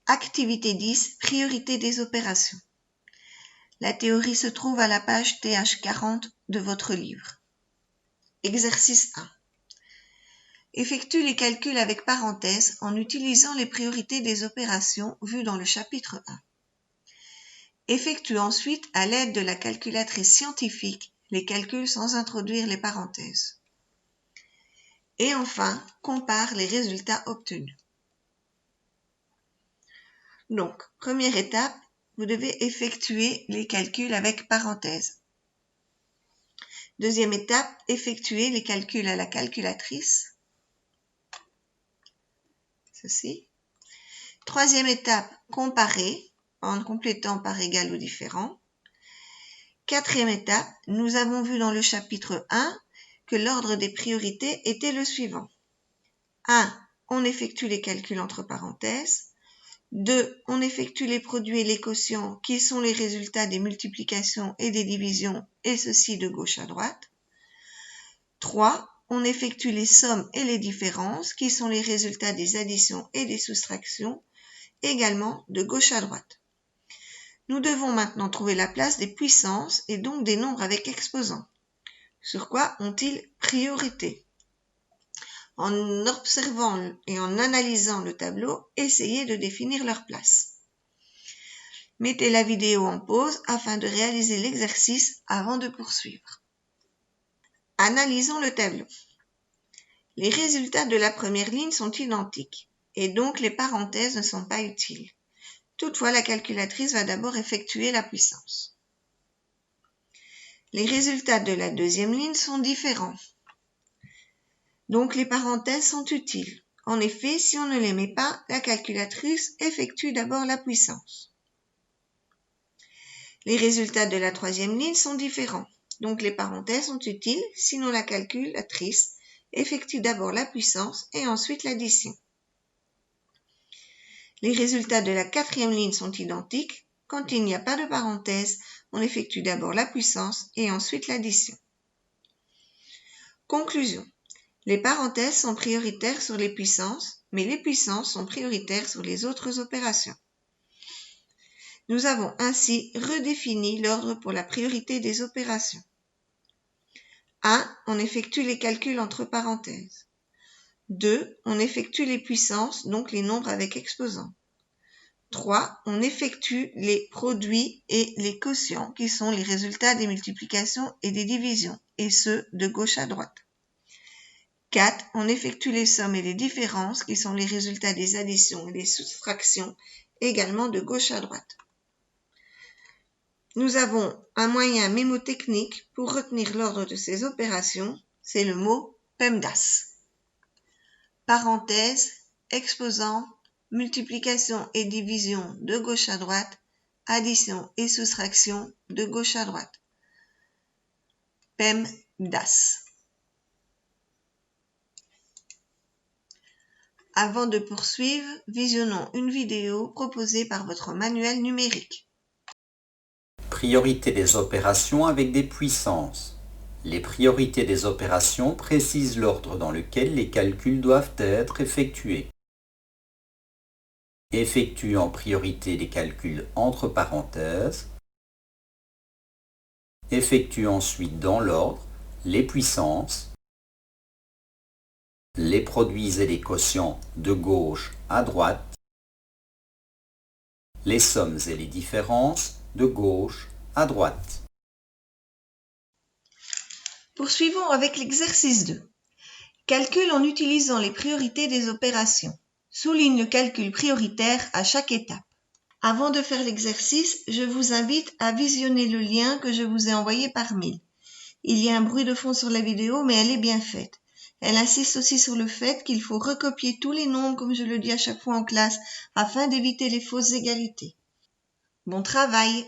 Activité 10, priorité des opérations. La théorie se trouve à la page TH 40 de votre livre. Exercice 1. Effectue les calculs avec parenthèses en utilisant les priorités des opérations vues dans le chapitre 1. Effectue ensuite à l'aide de la calculatrice scientifique les calculs sans introduire les parenthèses. Et enfin, compare les résultats obtenus. Donc, première étape, vous devez effectuer les calculs avec parenthèses. Deuxième étape, effectuer les calculs à la calculatrice. Ceci. Troisième étape, comparer en complétant par égal ou différent. Quatrième étape, nous avons vu dans le chapitre 1 que l'ordre des priorités était le suivant. 1. On effectue les calculs entre parenthèses. 2. On effectue les produits et les quotients qui sont les résultats des multiplications et des divisions, et ceci de gauche à droite. 3. On effectue les sommes et les différences qui sont les résultats des additions et des soustractions, également de gauche à droite. Nous devons maintenant trouver la place des puissances et donc des nombres avec exposants. Sur quoi ont-ils priorité? En observant et en analysant le tableau, essayez de définir leur place. Mettez la vidéo en pause afin de réaliser l'exercice avant de poursuivre. Analysons le tableau. Les résultats de la première ligne sont identiques et donc les parenthèses ne sont pas utiles. Toutefois, la calculatrice va d'abord effectuer la puissance. Les résultats de la deuxième ligne sont différents. Donc, les parenthèses sont utiles. En effet, si on ne les met pas, la calculatrice effectue d'abord la puissance. Les résultats de la troisième ligne sont différents. Donc, les parenthèses sont utiles, sinon la calculatrice effectue d'abord la puissance et ensuite l'addition. Les résultats de la quatrième ligne sont identiques. Quand il n'y a pas de parenthèse, on effectue d'abord la puissance et ensuite l'addition. Conclusion. Les parenthèses sont prioritaires sur les puissances, mais les puissances sont prioritaires sur les autres opérations. Nous avons ainsi redéfini l'ordre pour la priorité des opérations. 1. On effectue les calculs entre parenthèses. 2. On effectue les puissances, donc les nombres avec exposants. 3. On effectue les produits et les quotients, qui sont les résultats des multiplications et des divisions, et ce, de gauche à droite. 4. On effectue les sommes et les différences, qui sont les résultats des additions et des soustractions, également de gauche à droite. Nous avons un moyen mémotechnique pour retenir l'ordre de ces opérations, c'est le mot PEMDAS. Parenthèse, exposant, multiplication et division de gauche à droite, addition et soustraction de gauche à droite. PEMDAS. Avant de poursuivre, visionnons une vidéo proposée par votre manuel numérique. Priorité des opérations avec des puissances. Les priorités des opérations précisent l'ordre dans lequel les calculs doivent être effectués. Effectue en priorité les calculs entre parenthèses. Effectue ensuite dans l'ordre les puissances, les produits et les quotients de gauche à droite, les sommes et les différences de gauche à droite. Poursuivons avec l'exercice 2. Calcul en utilisant les priorités des opérations. Souligne le calcul prioritaire à chaque étape. Avant de faire l'exercice, je vous invite à visionner le lien que je vous ai envoyé par mail. Il y a un bruit de fond sur la vidéo, mais elle est bien faite. Elle insiste aussi sur le fait qu'il faut recopier tous les nombres, comme je le dis à chaque fois en classe, afin d'éviter les fausses égalités. Bon travail!